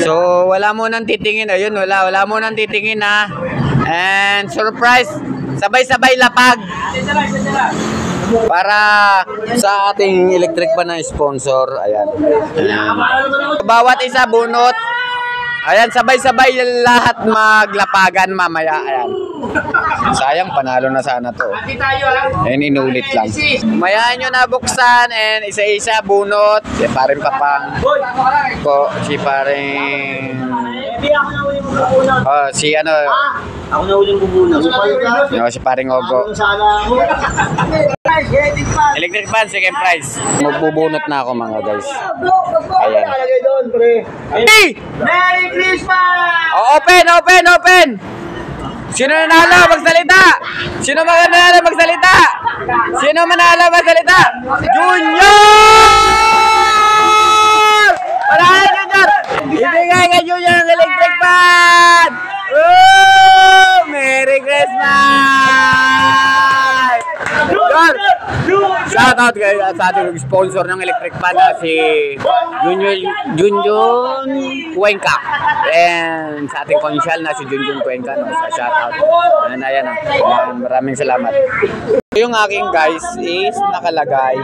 So, wala mo nang titingin. Ayun, wala mo nang titingin ha. And surprise, sabay-sabay lapag. Para sa ating electric pan na sponsor. Ayan. Bawat isa bunot. Ayan, sabay-sabay lahat maglapagan mamaya. Ayan. Sayang, panalo na sana to. Ayan, inulit lang. Mayaan nyo na buksan and isa-isa bunot. Si paring papang po, si paring si ano, ako na uling bubunot. si paring Ogo. Electric fan, second prize. Magbubunot na ako mga guys. Ayan. Hey! Merry Christmas! Oh, open! Sino nanalo? Magsalita! Sino manalo? Magsalita! Junior! Panalo Junior! Ibigay kay Junior ang electric fan! Oh! Merry Christmas! Shout out kay sa ating sponsor ng electric fan na si Junjun Cuenca. And sa ating konsyal na si Junjun Cuenca, no? Sa shout out. Ayan. Maraming salamat. Yung aking guys is nakalagay.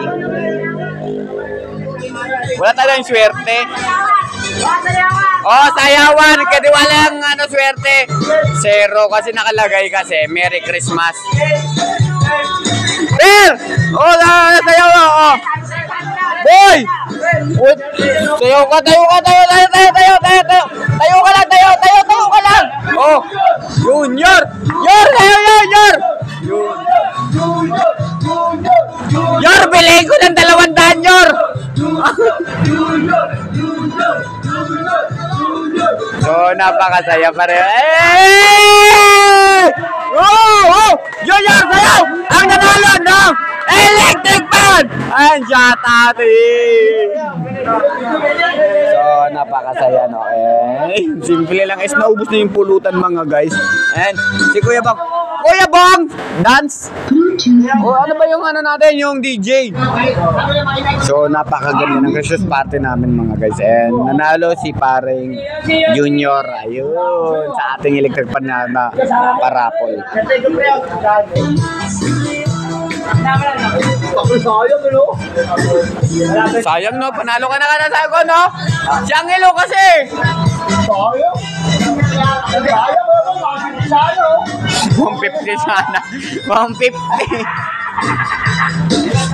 Wala talagang swerte. Oh, sayawan. Kasi walang swerte. 0 kasi nakalagay kasi Merry Christmas. There! Oh, sayaw mo. Oh. Boy! Tayo ka. Tayo ka lang. Oh, Junior! Junior! Yor, bilhin ko ng 200, Yor! So, napakasaya pa rin. Oh! Junior, sayaw! Ang nanalo ng electric fan! Ayan, shout out So, napakasaya, no? Simple lang. Naubos na yung pulutan, mga guys. And si Kuya Bong! Dance! O, ano ba yung natin? Yung DJ. So, napakaganda ng Christmas party namin, mga guys. And nanalo si paring Junior. Ayun. Sa ating electric fan na parapol. Sayang, no? Panalo ka na sa ako, no? Siyang ilo kasi. Sayang. 150 sana. 150.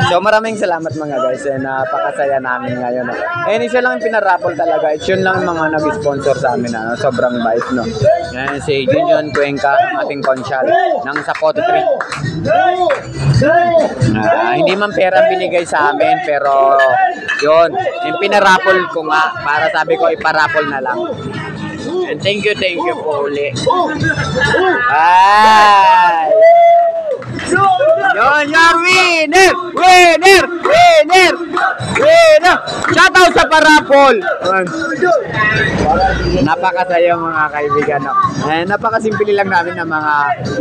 So maraming salamat mga guys. Napakasaya namin ngayon. Isa lang yung pinarapol talaga. Yun lang mga nag-sponsor sa amin. Sobrang bait, no? Yan si Junjun Cuenca, ating konsyal ng Sapote Tree. Hindi man pera binigay sa amin, pero yun, yung pinarapol ko nga. Para sabi ko iparapol na lang. And thank you po uli. Bye! Junior winner! Shout out sa parapol! Napakasaya mga kaibigan. No? Napakasimple lang namin ng mga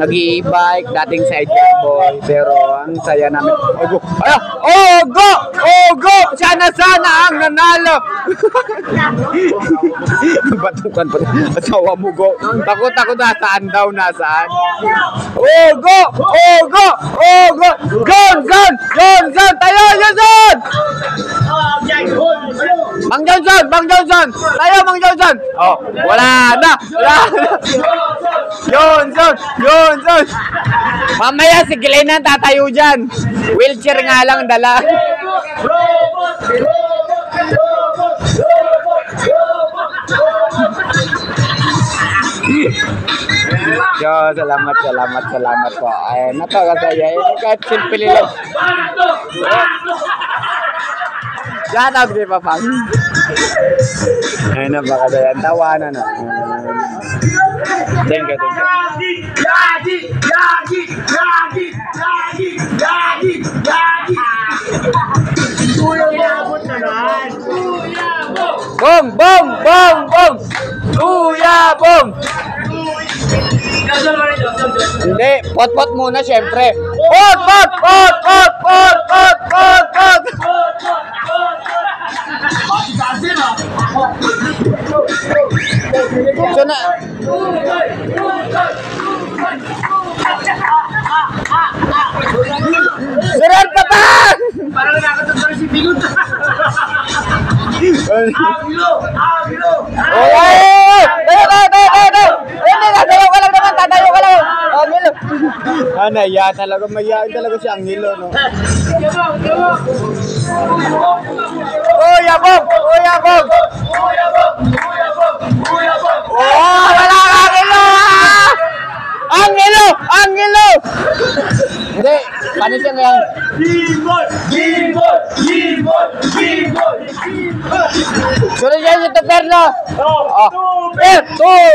nag-i-bike, dating sidecar boy. Pero ang saya namin. Ogo! Sana ang nanalo! Batukan. Asawa mo go. Takot nasaan daw, nasaan? Ogo! Johnson! Tayo, Johnson! Mang Johnson! Tayo, Mang Johnson! Oh, wala na! Johnson! Mamaya si Glenn ang tatayo dyan. Wheelchair nga lang dala. Yo, salamat po. Ay, napakasaya. Kahit simple lang. Shout out kay Papang. Ay, napakasaya. Tawanan na. Thank you. Bong! Kuya Bong! Hindi, pot muna syempre. Pot! So na... Sunod pa ba? Parang nakatagpar si Bigot. Agilo! Agilo! Hindi, tatayo ka lang naman, tatayo ka lang. Angelo. Ano, yan talaga, mayayain talaga si Angelo, no? Kuya Bob! Kuya Bob! Oh, wala ka, Angelo! Angelo! Angelo! Hindi, paano siya ngayon? Sunod yan si Tuperno! Tuper!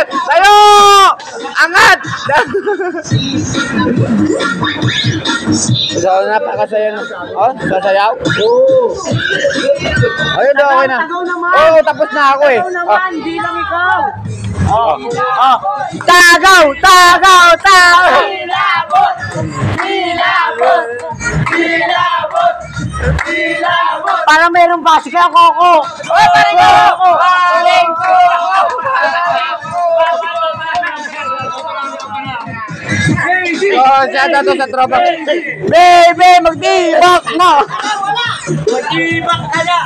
Tayo! Angat! So, napakasaya na. Oh, sasayaw? Oo. Ayun daw, okay na. Oo, tapos na ako eh. Hindi lang ikaw. Tagaw! Parang mayroong basi kaya Coco. Oy, parang ako! Oh, siya to sa tropa. Baby, magtibak na! Matibak ka na.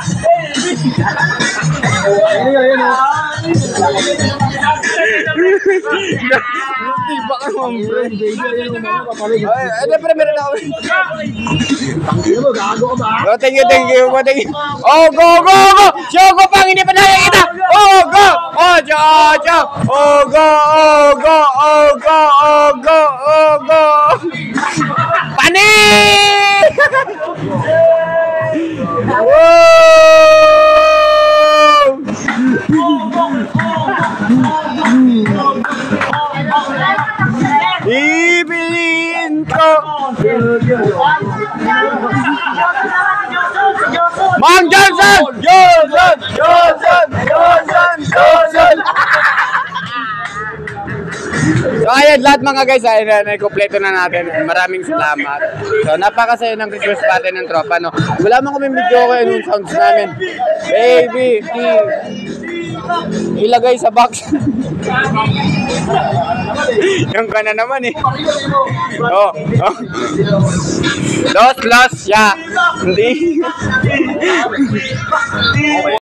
Magtibak ka naman, bro. Ay, pre, meron ako. Oh, thank you. Oh, go! Shogo pang hindi pa nakikita! Oh, go! Oh, Jojo! Oh, go! Panik! Ibilin ko! Mang Johnson! So ayan, lahat mga guys, ay naikumpleto na natin. Maraming salamat. So napakasaya ng Christmas party ng tropa, no? Wala man kami video kayo nung sounds namin. Baby, ilagay sa box. Yung ka na naman eh. Oh. Lost, yeah. Hindi.